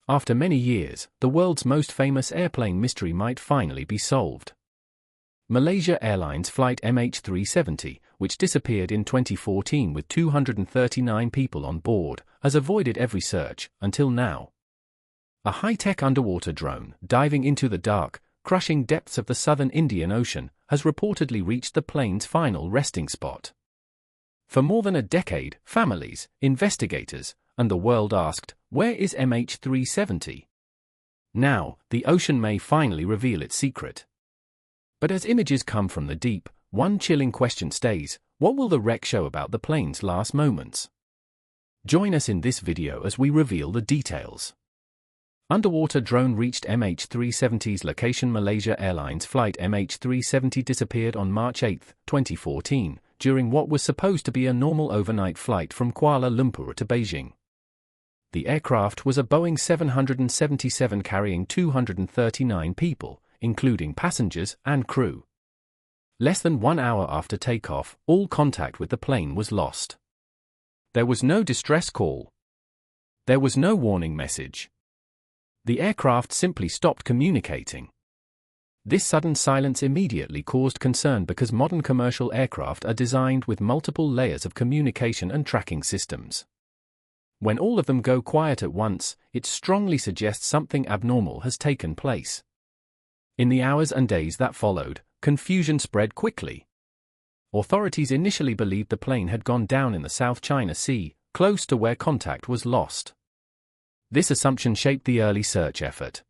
After many years, the world's most famous airplane mystery might finally be solved. Malaysia Airlines Flight MH370, which disappeared in 2014 with 239 people on board, has avoided every search until now. A high-tech underwater drone, diving into the dark, crushing depths of the southern Indian Ocean, has reportedly reached the plane's final resting spot. For more than a decade, families, investigators, and the world asked, "Where is MH370?" Now, the ocean may finally reveal its secret. But as images come from the deep, one chilling question stays: what will the wreck show about the plane's last moments? Join us in this video as we reveal the details. Underwater drone reached MH370's location. Malaysia Airlines Flight MH370 disappeared on March 8, 2014, during what was supposed to be a normal overnight flight from Kuala Lumpur to Beijing. The aircraft was a Boeing 777 carrying 239 people, including passengers and crew. Less than 1 hour after takeoff, all contact with the plane was lost. There was no distress call. There was no warning message. The aircraft simply stopped communicating. This sudden silence immediately caused concern because modern commercial aircraft are designed with multiple layers of communication and tracking systems. When all of them go quiet at once, it strongly suggests something abnormal has taken place. In the hours and days that followed, confusion spread quickly. Authorities initially believed the plane had gone down in the South China Sea, close to where contact was lost. This assumption shaped the early search effort.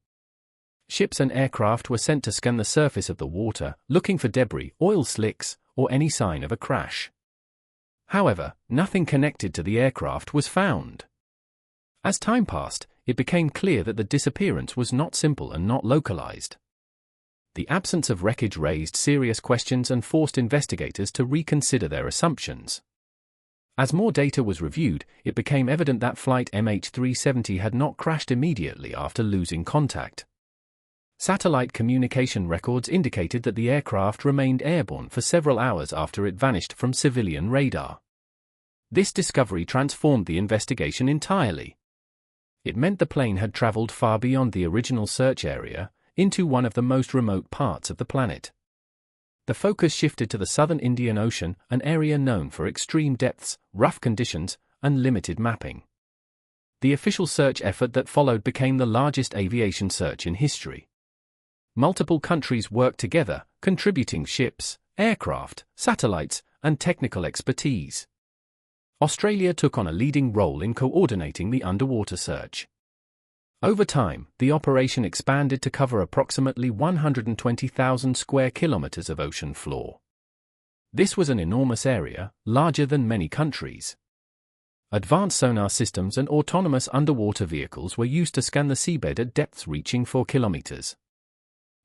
Ships and aircraft were sent to scan the surface of the water, looking for debris, oil slicks, or any sign of a crash. However, nothing connected to the aircraft was found. As time passed, it became clear that the disappearance was not simple and not localized. The absence of wreckage raised serious questions and forced investigators to reconsider their assumptions. As more data was reviewed, it became evident that flight MH370 had not crashed immediately after losing contact. Satellite communication records indicated that the aircraft remained airborne for several hours after it vanished from civilian radar. This discovery transformed the investigation entirely. It meant the plane had traveled far beyond the original search area, into one of the most remote parts of the planet. The focus shifted to the southern Indian Ocean, an area known for extreme depths, rough conditions, and limited mapping. The official search effort that followed became the largest aviation search in history. Multiple countries worked together, contributing ships, aircraft, satellites, and technical expertise. Australia took on a leading role in coordinating the underwater search. Over time, the operation expanded to cover approximately 120,000 square kilometers of ocean floor. This was an enormous area, larger than many countries. Advanced sonar systems and autonomous underwater vehicles were used to scan the seabed at depths reaching 4 kilometers.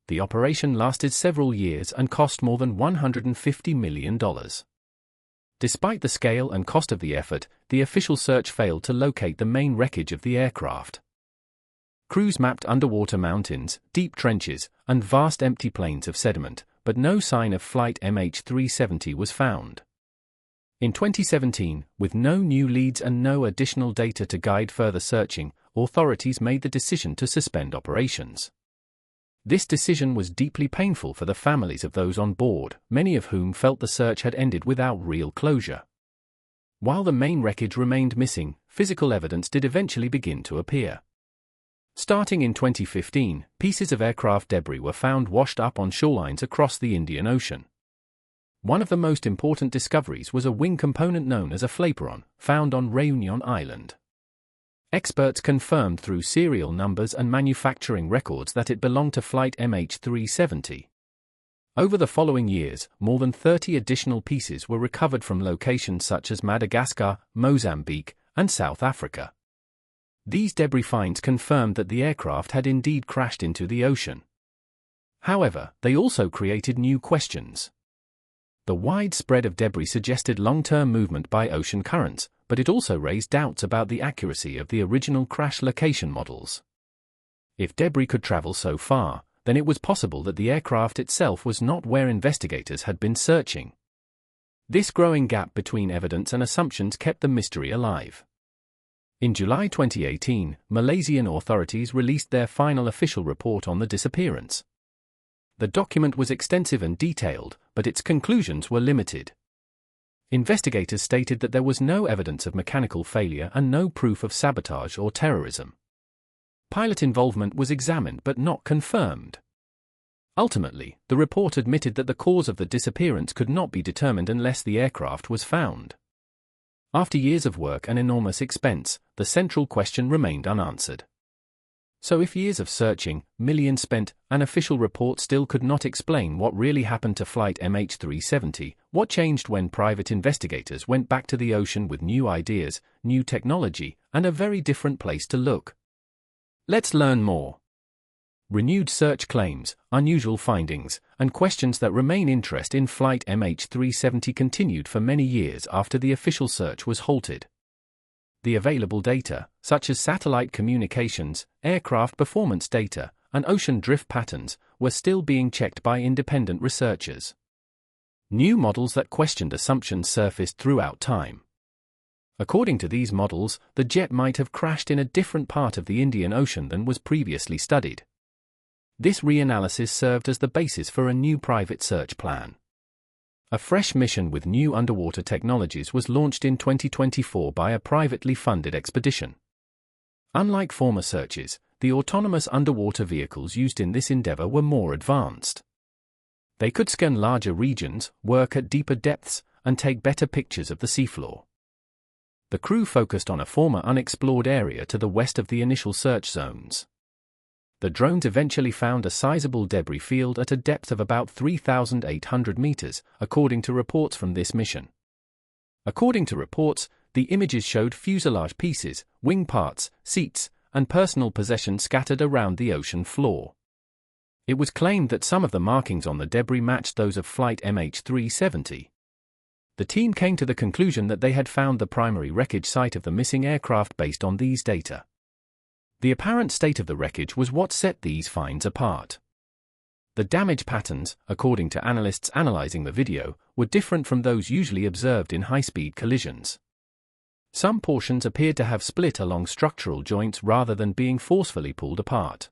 The operation lasted several years and cost more than $150 million. Despite the scale and cost of the effort, the official search failed to locate the main wreckage of the aircraft. Crews mapped underwater mountains, deep trenches, and vast empty plains of sediment, but no sign of flight MH370 was found. In 2017, with no new leads and no additional data to guide further searching, authorities made the decision to suspend operations. This decision was deeply painful for the families of those on board, many of whom felt the search had ended without real closure. While the main wreckage remained missing, physical evidence did eventually begin to appear. Starting in 2015, pieces of aircraft debris were found washed up on shorelines across the Indian Ocean. One of the most important discoveries was a wing component known as a flaperon, found on Réunion Island. Experts confirmed through serial numbers and manufacturing records that it belonged to flight MH370. Over the following years, more than 30 additional pieces were recovered from locations such as Madagascar, Mozambique, and South Africa. These debris finds confirmed that the aircraft had indeed crashed into the ocean. However, they also created new questions. The wide spread of debris suggested long-term movement by ocean currents, but it also raised doubts about the accuracy of the original crash location models. If debris could travel so far, then it was possible that the aircraft itself was not where investigators had been searching. This growing gap between evidence and assumptions kept the mystery alive. In July 2018, Malaysian authorities released their final official report on the disappearance. The document was extensive and detailed, but its conclusions were limited. Investigators stated that there was no evidence of mechanical failure and no proof of sabotage or terrorism. Pilot involvement was examined but not confirmed. Ultimately, the report admitted that the cause of the disappearance could not be determined unless the aircraft was found. After years of work and enormous expense, the central question remained unanswered. So if years of searching, millions spent, an official report still could not explain what really happened to Flight MH370, what changed when private investigators went back to the ocean with new ideas, new technology, and a very different place to look? Let's learn more. Renewed search claims, unusual findings, and questions that remain interest in Flight MH370 continued for many years after the official search was halted. The available data, such as satellite communications, aircraft performance data, and ocean drift patterns, were still being checked by independent researchers. New models that questioned assumptions surfaced throughout time. According to these models, the jet might have crashed in a different part of the Indian Ocean than was previously studied. This reanalysis served as the basis for a new private search plan. A fresh mission with new underwater technologies was launched in 2024 by a privately funded expedition. Unlike former searches, the autonomous underwater vehicles used in this endeavor were more advanced. They could scan larger regions, work at deeper depths, and take better pictures of the seafloor. The crew focused on a former unexplored area to the west of the initial search zones. The drones eventually found a sizable debris field at a depth of about 3,800 meters, according to reports from this mission. According to reports, the images showed fuselage pieces, wing parts, seats, and personal possessions scattered around the ocean floor. It was claimed that some of the markings on the debris matched those of Flight MH370. The team came to the conclusion that they had found the primary wreckage site of the missing aircraft based on these data. The apparent state of the wreckage was what set these finds apart. The damage patterns, according to analysts analyzing the video, were different from those usually observed in high-speed collisions. Some portions appeared to have split along structural joints rather than being forcefully pulled apart.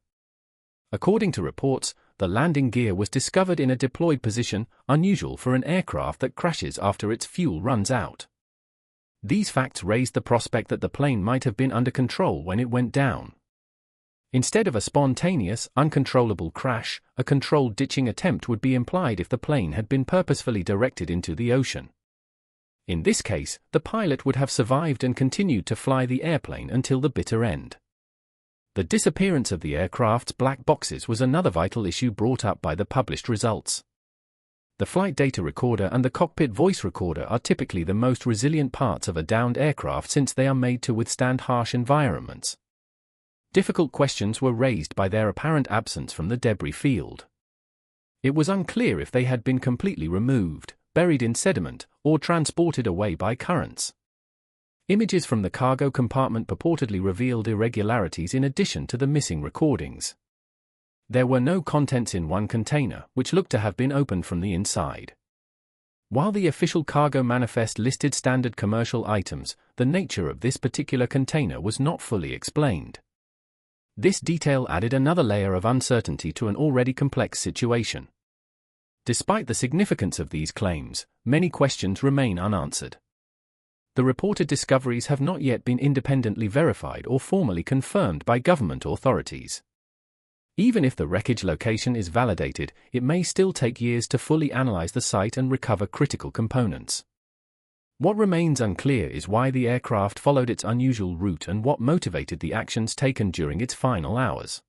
According to reports, the landing gear was discovered in a deployed position, unusual for an aircraft that crashes after its fuel runs out. These facts raised the prospect that the plane might have been under control when it went down. Instead of a spontaneous, uncontrollable crash, a controlled ditching attempt would be implied if the plane had been purposefully directed into the ocean. In this case, the pilot would have survived and continued to fly the airplane until the bitter end. The disappearance of the aircraft's black boxes was another vital issue brought up by the published results. The flight data recorder and the cockpit voice recorder are typically the most resilient parts of a downed aircraft since they are made to withstand harsh environments. Difficult questions were raised by their apparent absence from the debris field. It was unclear if they had been completely removed, buried in sediment, or transported away by currents. Images from the cargo compartment purportedly revealed irregularities in addition to the missing recordings. There were no contents in one container, which looked to have been opened from the inside. While the official cargo manifest listed standard commercial items, the nature of this particular container was not fully explained. This detail added another layer of uncertainty to an already complex situation. Despite the significance of these claims, many questions remain unanswered. The reported discoveries have not yet been independently verified or formally confirmed by government authorities. Even if the wreckage location is validated, it may still take years to fully analyze the site and recover critical components. What remains unclear is why the aircraft followed its unusual route and what motivated the actions taken during its final hours.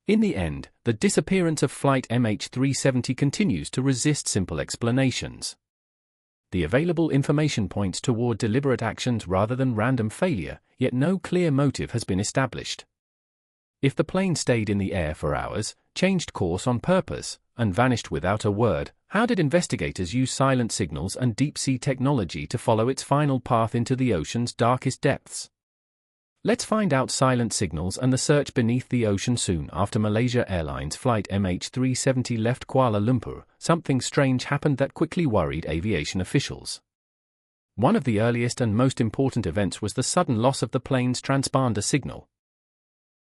In the end, the disappearance of Flight MH370 continues to resist simple explanations. The available information points toward deliberate actions rather than random failure, yet no clear motive has been established. If the plane stayed in the air for hours, changed course on purpose, and vanished without a word, how did investigators use silent signals and deep-sea technology to follow its final path into the ocean's darkest depths? Let's find out silent signals and the search beneath the ocean. Soon after Malaysia Airlines Flight MH370 left Kuala Lumpur, something strange happened that quickly worried aviation officials. One of the earliest and most important events was the sudden loss of the plane's transponder signal.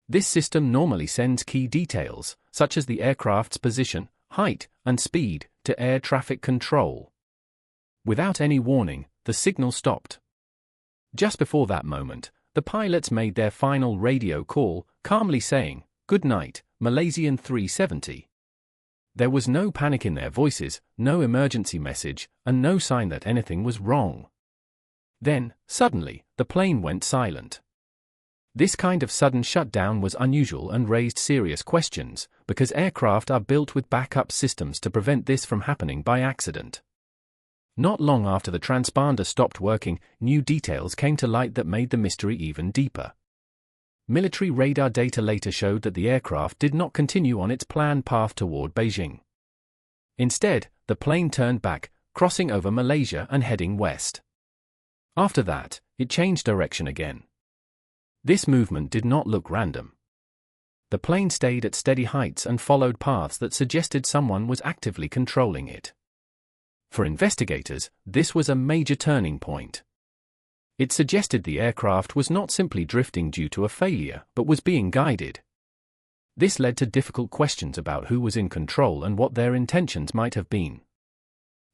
This system normally sends key details, such as the aircraft's position, height, and speed, to air traffic control. Without any warning, the signal stopped. Just before that moment, the pilots made their final radio call, calmly saying, "Good night, Malaysian 370. There was no panic in their voices, no emergency message, and no sign that anything was wrong. Then, suddenly, the plane went silent. This kind of sudden shutdown was unusual and raised serious questions, because aircraft are built with backup systems to prevent this from happening by accident. Not long after the transponder stopped working, new details came to light that made the mystery even deeper. Military radar data later showed that the aircraft did not continue on its planned path toward Beijing. Instead, the plane turned back, crossing over Malaysia and heading west. After that, it changed direction again. This movement did not look random. The plane stayed at steady heights and followed paths that suggested someone was actively controlling it. For investigators, this was a major turning point. It suggested the aircraft was not simply drifting due to a failure, but was being guided. This led to difficult questions about who was in control and what their intentions might have been.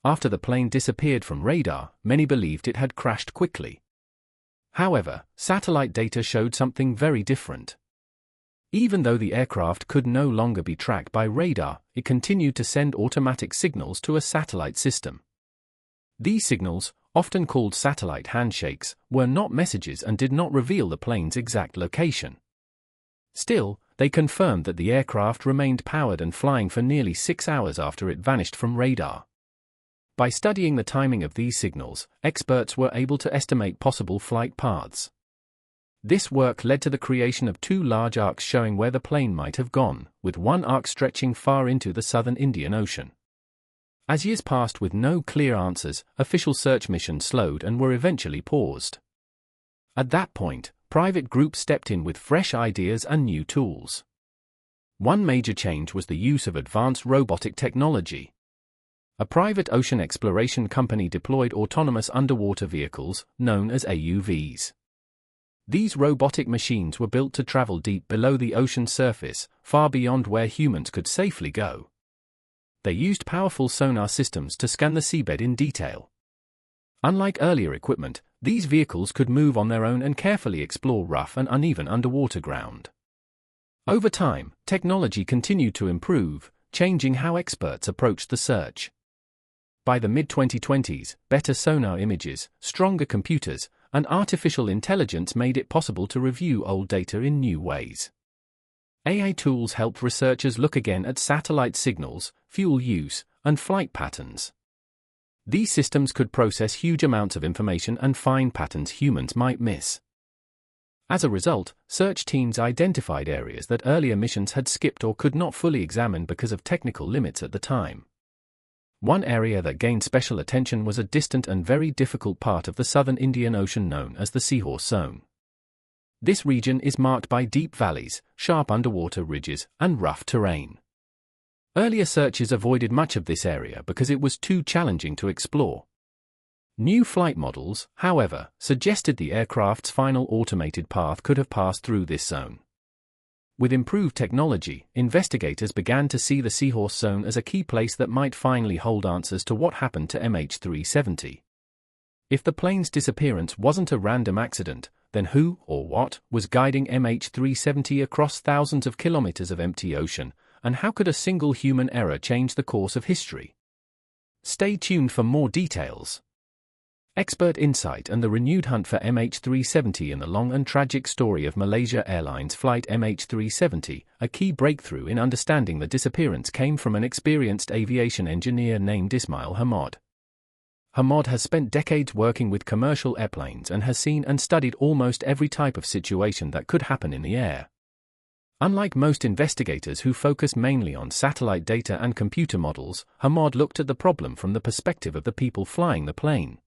After the plane disappeared from radar, many believed it had crashed quickly. However, satellite data showed something very different. Even though the aircraft could no longer be tracked by radar, it continued to send automatic signals to a satellite system. These signals, often called satellite handshakes, were not messages and did not reveal the plane's exact location. Still, they confirmed that the aircraft remained powered and flying for nearly 6 hours after it vanished from radar. By studying the timing of these signals, experts were able to estimate possible flight paths. This work led to the creation of 2 large arcs showing where the plane might have gone, with one arc stretching far into the southern Indian Ocean. As years passed with no clear answers, official search missions slowed and were eventually paused. At that point, private groups stepped in with fresh ideas and new tools. One major change was the use of advanced robotic technology. A private ocean exploration company deployed autonomous underwater vehicles, known as AUVs. These robotic machines were built to travel deep below the ocean's surface, far beyond where humans could safely go. They used powerful sonar systems to scan the seabed in detail. Unlike earlier equipment, these vehicles could move on their own and carefully explore rough and uneven underwater ground. Over time, technology continued to improve, changing how experts approached the search. By the mid-2020s, better sonar images, stronger computers, and artificial intelligence made it possible to review old data in new ways. AI tools helped researchers look again at satellite signals, fuel use, and flight patterns. These systems could process huge amounts of information and find patterns humans might miss. As a result, search teams identified areas that earlier missions had skipped or could not fully examine because of technical limits at the time. One area that gained special attention was a distant and very difficult part of the southern Indian Ocean known as the Seahorse Zone. This region is marked by deep valleys, sharp underwater ridges, and rough terrain. Earlier searches avoided much of this area because it was too challenging to explore. New flight models, however, suggested the aircraft's final automated path could have passed through this zone. With improved technology, investigators began to see the Seahorse Zone as a key place that might finally hold answers to what happened to MH370. If the plane's disappearance wasn't a random accident, then who or what was guiding MH370 across thousands of kilometers of empty ocean, and how could a single human error change the course of history? Stay tuned for more details. Expert insight and the renewed hunt for MH370 in the long and tragic story of Malaysia Airlines Flight MH370, a key breakthrough in understanding the disappearance came from an experienced aviation engineer named Ismail Hamad. Hamad has spent decades working with commercial airplanes and has seen and studied almost every type of situation that could happen in the air. Unlike most investigators who focus mainly on satellite data and computer models, Hamad looked at the problem from the perspective of the people flying the plane.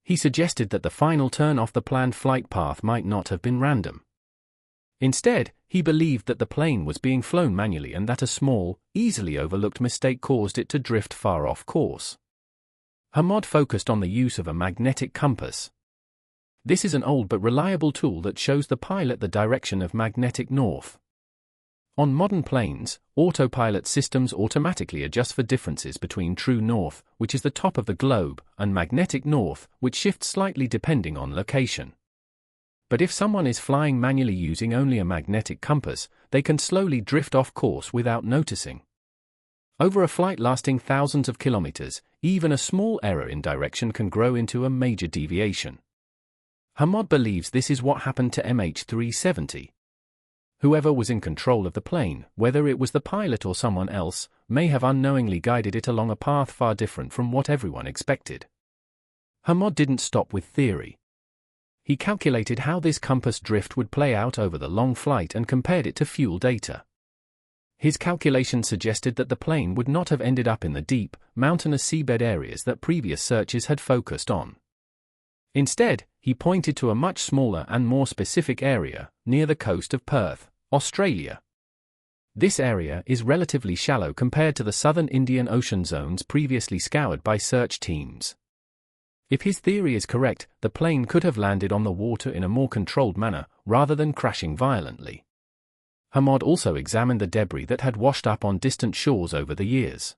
He suggested that the final turn off the planned flight path might not have been random. Instead, he believed that the plane was being flown manually and that a small, easily overlooked mistake caused it to drift far off course. Hamad focused on the use of a magnetic compass. This is an old but reliable tool that shows the pilot the direction of magnetic north. On modern planes, autopilot systems automatically adjust for differences between true north, which is the top of the globe, and magnetic north, which shifts slightly depending on location. But if someone is flying manually using only a magnetic compass, they can slowly drift off course without noticing. Over a flight lasting thousands of kilometers, even a small error in direction can grow into a major deviation. Hamad believes this is what happened to MH370. Whoever was in control of the plane, whether it was the pilot or someone else, may have unknowingly guided it along a path far different from what everyone expected. Hamad didn't stop with theory. He calculated how this compass drift would play out over the long flight and compared it to fuel data. His calculation suggested that the plane would not have ended up in the deep, mountainous seabed areas that previous searches had focused on. Instead, he pointed to a much smaller and more specific area, near the coast of Perth, Australia. This area is relatively shallow compared to the southern Indian Ocean zones previously scoured by search teams. If his theory is correct, the plane could have landed on the water in a more controlled manner, rather than crashing violently. Hamad also examined the debris that had washed up on distant shores over the years.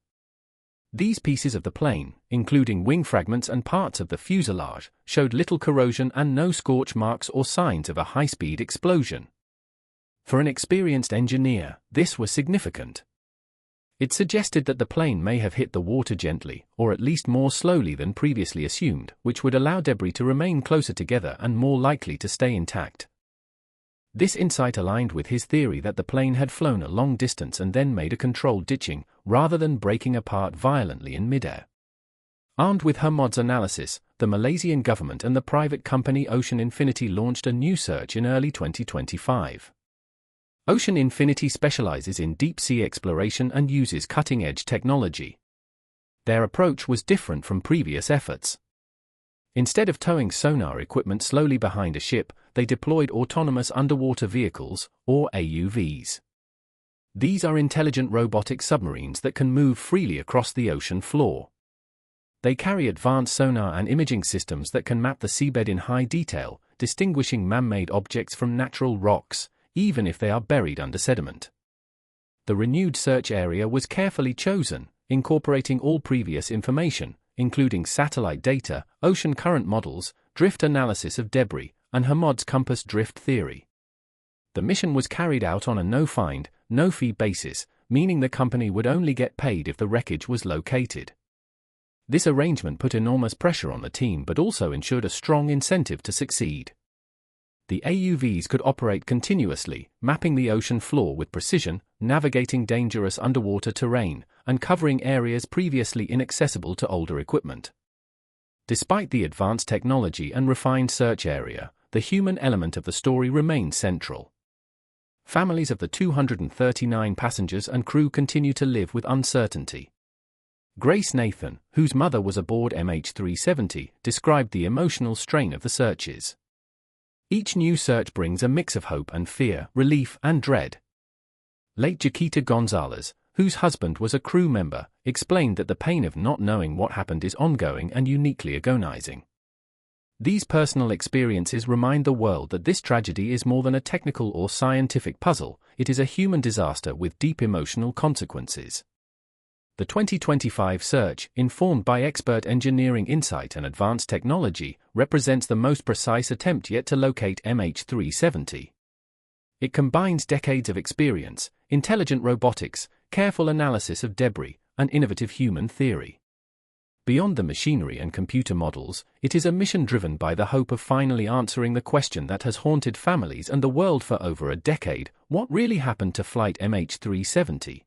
These pieces of the plane, including wing fragments and parts of the fuselage, showed little corrosion and no scorch marks or signs of a high-speed explosion. For an experienced engineer, this was significant. It suggested that the plane may have hit the water gently, or at least more slowly than previously assumed, which would allow debris to remain closer together and more likely to stay intact. This insight aligned with his theory that the plane had flown a long distance and then made a controlled ditching, rather than breaking apart violently in midair. Armed with Hamad's analysis, the Malaysian government and the private company Ocean Infinity launched a new search in early 2025. Ocean Infinity specializes in deep-sea exploration and uses cutting-edge technology. Their approach was different from previous efforts. Instead of towing sonar equipment slowly behind a ship, they deployed autonomous underwater vehicles, or AUVs. These are intelligent robotic submarines that can move freely across the ocean floor. They carry advanced sonar and imaging systems that can map the seabed in high detail, distinguishing man-made objects from natural rocks, even if they are buried under sediment. The renewed search area was carefully chosen, incorporating all previous information, including satellite data, ocean current models, drift analysis of debris, and Hamad's compass drift theory. The mission was carried out on a no-find, no-fee basis, meaning the company would only get paid if the wreckage was located. This arrangement put enormous pressure on the team but also ensured a strong incentive to succeed. The AUVs could operate continuously, mapping the ocean floor with precision, navigating dangerous underwater terrain, and covering areas previously inaccessible to older equipment. Despite the advanced technology and refined search area, the human element of the story remains central. Families of the 239 passengers and crew continue to live with uncertainty. Grace Nathan, whose mother was aboard MH370, described the emotional strain of the searches. Each new search brings a mix of hope and fear, relief and dread. Late Jaquita Gonzalez, whose husband was a crew member, explained that the pain of not knowing what happened is ongoing and uniquely agonizing. These personal experiences remind the world that this tragedy is more than a technical or scientific puzzle, it is a human disaster with deep emotional consequences. The 2025 search, informed by expert engineering insight and advanced technology, represents the most precise attempt yet to locate MH370. It combines decades of experience, intelligent robotics, careful analysis of debris, and innovative human theory. Beyond the machinery and computer models, it is a mission driven by the hope of finally answering the question that has haunted families and the world for over a decade: what really happened to Flight MH370?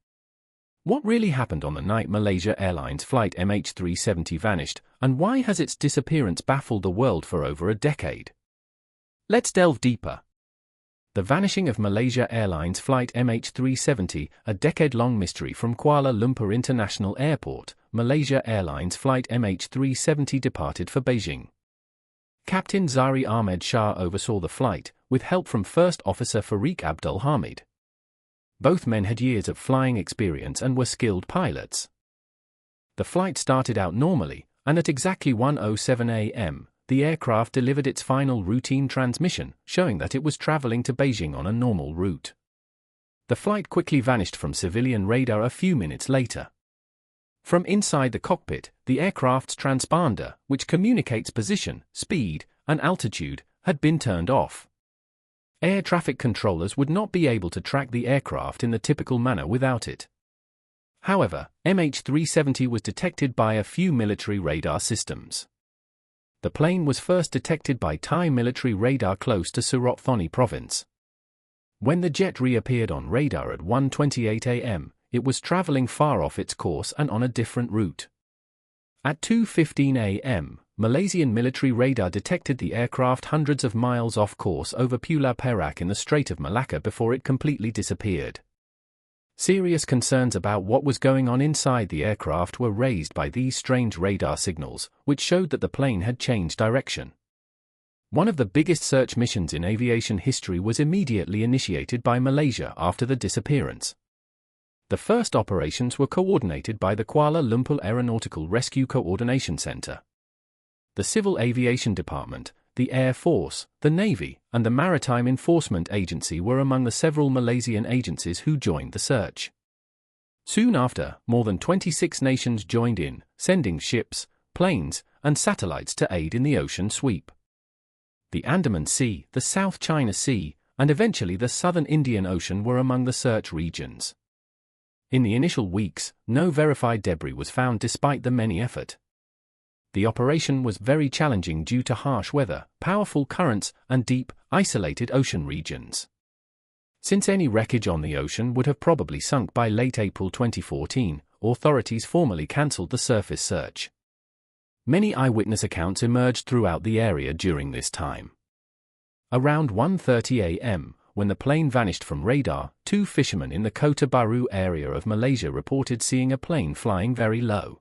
What really happened on the night Malaysia Airlines Flight MH370 vanished, and why has its disappearance baffled the world for over a decade? Let's delve deeper. The vanishing of Malaysia Airlines Flight MH370, a decade-long mystery. From Kuala Lumpur International Airport, Malaysia Airlines Flight MH370 departed for Beijing. Captain Zari Ahmed Shah oversaw the flight, with help from First Officer Farik Abdul Hamid. Both men had years of flying experience and were skilled pilots. The flight started out normally, and at exactly 1:07 a.m., the aircraft delivered its final routine transmission, showing that it was traveling to Beijing on a normal route. The flight quickly vanished from civilian radar a few minutes later. From inside the cockpit, the aircraft's transponder, which communicates position, speed, and altitude, had been turned off. Air traffic controllers would not be able to track the aircraft in the typical manner without it. However, MH370 was detected by a few military radar systems. The plane was first detected by Thai military radar close to Surat Thani province. When the jet reappeared on radar at 1:28 a.m., it was traveling far off its course and on a different route. At 2:15 a.m., Malaysian military radar detected the aircraft hundreds of miles off course over Pulau Perak in the Strait of Malacca before it completely disappeared. Serious concerns about what was going on inside the aircraft were raised by these strange radar signals, which showed that the plane had changed direction. One of the biggest search missions in aviation history was immediately initiated by Malaysia after the disappearance. The first operations were coordinated by the Kuala Lumpur Aeronautical Rescue Coordination Centre. The Civil Aviation Department, the Air Force, the Navy, and the Maritime Enforcement Agency were among the several Malaysian agencies who joined the search. Soon after, more than 26 nations joined in, sending ships, planes, and satellites to aid in the ocean sweep. The Andaman Sea, the South China Sea, and eventually the Southern Indian Ocean were among the search regions. In the initial weeks, no verified debris was found despite the many effort. The operation was very challenging due to harsh weather, powerful currents, and deep, isolated ocean regions. Since any wreckage on the ocean would have probably sunk by late April 2014, authorities formally cancelled the surface search. Many eyewitness accounts emerged throughout the area during this time. Around 1:30 a.m., when the plane vanished from radar, two fishermen in the Kota Baru area of Malaysia reported seeing a plane flying very low.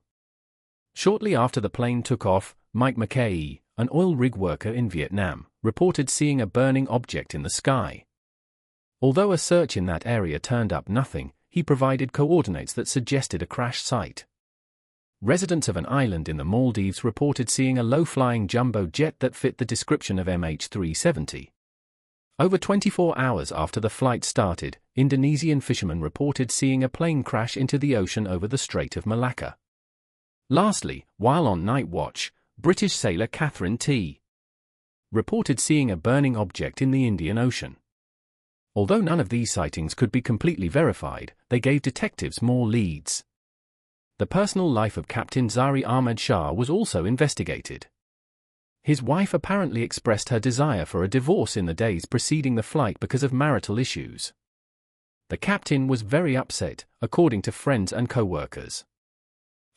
Shortly after the plane took off, Mike McKay, an oil rig worker in Vietnam, reported seeing a burning object in the sky. Although a search in that area turned up nothing, he provided coordinates that suggested a crash site. Residents of an island in the Maldives reported seeing a low-flying jumbo jet that fit the description of MH370. Over 24 hours after the flight started, Indonesian fishermen reported seeing a plane crash into the ocean over the Strait of Malacca. Lastly, while on night watch, British sailor Catherine T. reported seeing a burning object in the Indian Ocean. Although none of these sightings could be completely verified, they gave detectives more leads. The personal life of Captain Zari Ahmad Shah was also investigated. His wife apparently expressed her desire for a divorce in the days preceding the flight because of marital issues. The captain was very upset, according to friends and co-workers.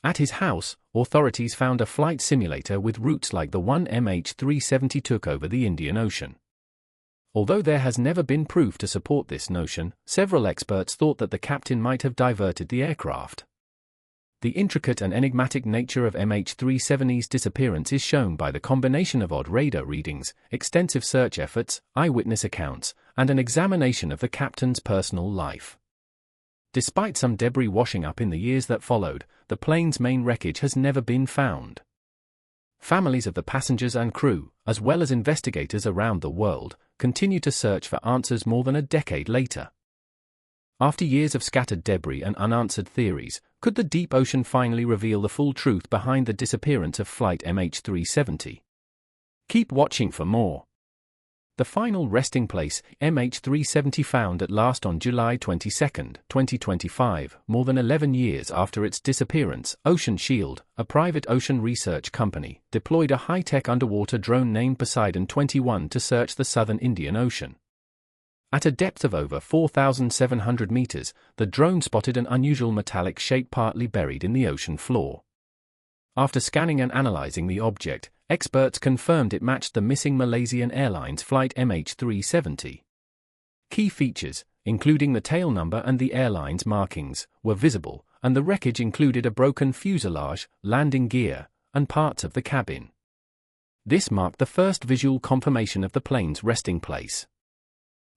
At his house, authorities found a flight simulator with routes like the one MH370 took over the Indian Ocean. Although there has never been proof to support this notion, several experts thought that the captain might have diverted the aircraft. The intricate and enigmatic nature of MH370's disappearance is shown by the combination of odd radar readings, extensive search efforts, eyewitness accounts, and an examination of the captain's personal life. Despite some debris washing up in the years that followed, the plane's main wreckage has never been found. Families of the passengers and crew, as well as investigators around the world, continue to search for answers more than a decade later. After years of scattered debris and unanswered theories, could the deep ocean finally reveal the full truth behind the disappearance of Flight MH370? Keep watching for more. The final resting place, MH370 found at last on July 22, 2025, more than 11 years after its disappearance. Ocean Shield, a private ocean research company, deployed a high-tech underwater drone named Poseidon 21 to search the southern Indian Ocean. At a depth of over 4,700 meters, the drone spotted an unusual metallic shape partly buried in the ocean floor. After scanning and analyzing the object, experts confirmed it matched the missing Malaysian Airlines Flight MH370. Key features, including the tail number and the airline's markings, were visible, and the wreckage included a broken fuselage, landing gear, and parts of the cabin. This marked the first visual confirmation of the plane's resting place.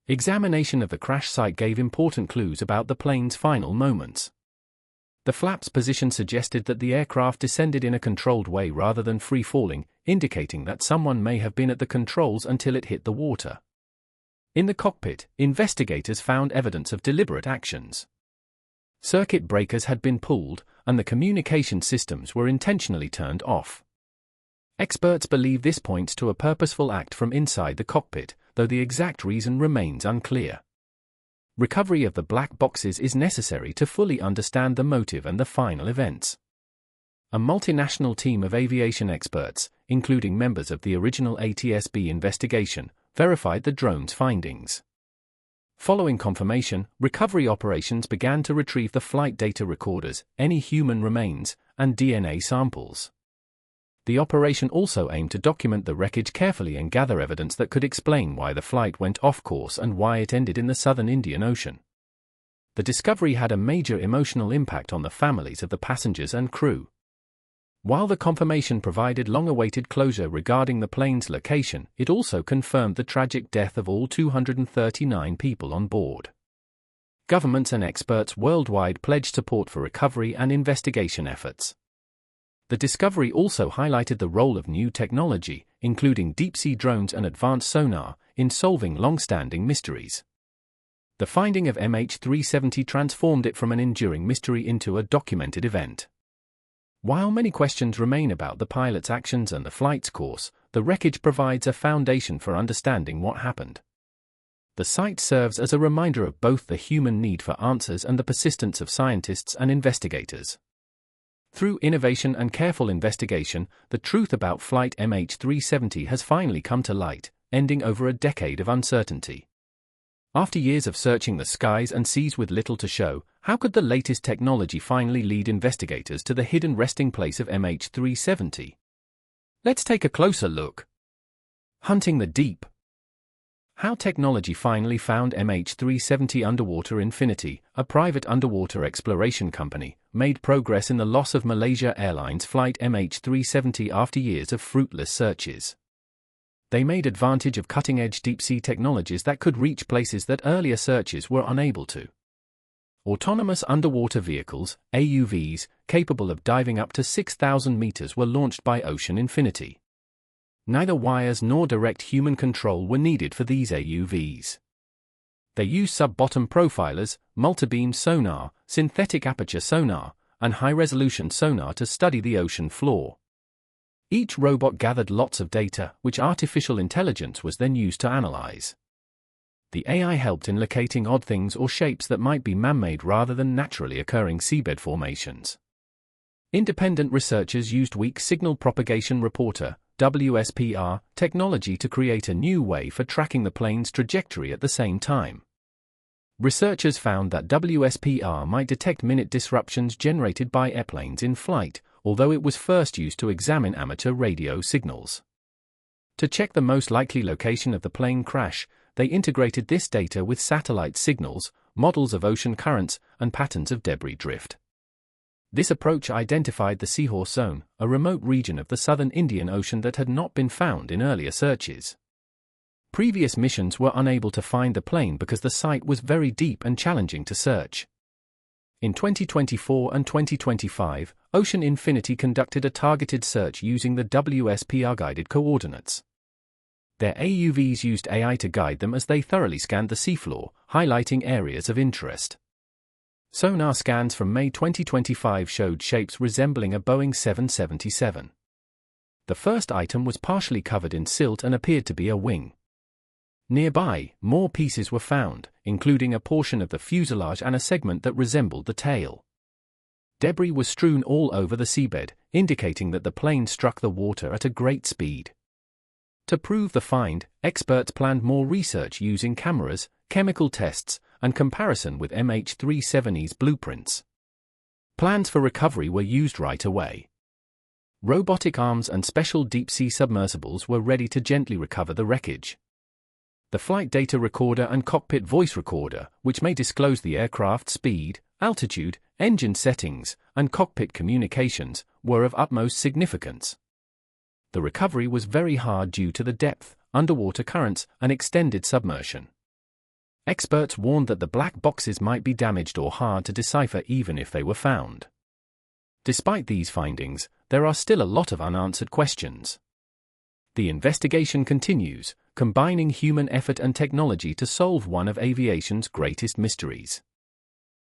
Examination of the crash site gave important clues about the plane's final moments. The flap's position suggested that the aircraft descended in a controlled way rather than free-falling, indicating that someone may have been at the controls until it hit the water. In the cockpit, investigators found evidence of deliberate actions. Circuit breakers had been pulled, and the communication systems were intentionally turned off. Experts believe this points to a purposeful act from inside the cockpit, though the exact reason remains unclear. Recovery of the black boxes is necessary to fully understand the motive and the final events. A multinational team of aviation experts, including members of the original ATSB investigation, verified the drone's findings. Following confirmation, recovery operations began to retrieve the flight data recorders, any human remains, and DNA samples. The operation also aimed to document the wreckage carefully and gather evidence that could explain why the flight went off course and why it ended in the southern Indian Ocean. The discovery had a major emotional impact on the families of the passengers and crew. While the confirmation provided long-awaited closure regarding the plane's location, it also confirmed the tragic death of all 239 people on board. Governments and experts worldwide pledged support for recovery and investigation efforts. The discovery also highlighted the role of new technology, including deep-sea drones and advanced sonar, in solving long-standing mysteries. The finding of MH370 transformed it from an enduring mystery into a documented event. While many questions remain about the pilot's actions and the flight's course, the wreckage provides a foundation for understanding what happened. The site serves as a reminder of both the human need for answers and the persistence of scientists and investigators. Through innovation and careful investigation, the truth about Flight MH370 has finally come to light, ending over a decade of uncertainty. After years of searching the skies and seas with little to show, how could the latest technology finally lead investigators to the hidden resting place of MH370? Let's take a closer look. Hunting the deep. How technology finally found MH370. Underwater Infinity, a private underwater exploration company, made progress in the loss of Malaysia Airlines Flight MH370 after years of fruitless searches. They made advantage of cutting-edge deep-sea technologies that could reach places that earlier searches were unable to. Autonomous underwater vehicles, AUVs, capable of diving up to 6,000 meters were launched by Ocean Infinity. Neither wires nor direct human control were needed for these AUVs. They used sub-bottom profilers, multibeam sonar, synthetic aperture sonar, and high-resolution sonar to study the ocean floor. Each robot gathered lots of data, which artificial intelligence was then used to analyze. The AI helped in locating odd things or shapes that might be man-made rather than naturally occurring seabed formations. Independent researchers used weak signal propagation reporter, WSPR, technology to create a new way for tracking the plane's trajectory at the same time. Researchers found that WSPR might detect minute disruptions generated by airplanes in flight, although it was first used to examine amateur radio signals. To check the most likely location of the plane crash, they integrated this data with satellite signals, models of ocean currents, and patterns of debris drift. This approach identified the Seahorse Zone, a remote region of the southern Indian Ocean that had not been found in earlier searches. Previous missions were unable to find the plane because the site was very deep and challenging to search. In 2024 and 2025, Ocean Infinity conducted a targeted search using the WSPR-guided coordinates. Their AUVs used AI to guide them as they thoroughly scanned the seafloor, highlighting areas of interest. Sonar scans from May 2025 showed shapes resembling a Boeing 777. The first item was partially covered in silt and appeared to be a wing. Nearby, more pieces were found, including a portion of the fuselage and a segment that resembled the tail. Debris was strewn all over the seabed, indicating that the plane struck the water at a great speed. To prove the find, experts planned more research using cameras, chemical tests, and comparison with MH370's blueprints. Plans for recovery were used right away. Robotic arms and special deep-sea submersibles were ready to gently recover the wreckage. The flight data recorder and cockpit voice recorder, which may disclose the aircraft's speed, altitude, engine settings, and cockpit communications, were of utmost significance. The recovery was very hard due to the depth, underwater currents, and extended submersion. Experts warned that the black boxes might be damaged or hard to decipher even if they were found. Despite these findings, there are still a lot of unanswered questions. The investigation continues, combining human effort and technology to solve one of aviation's greatest mysteries.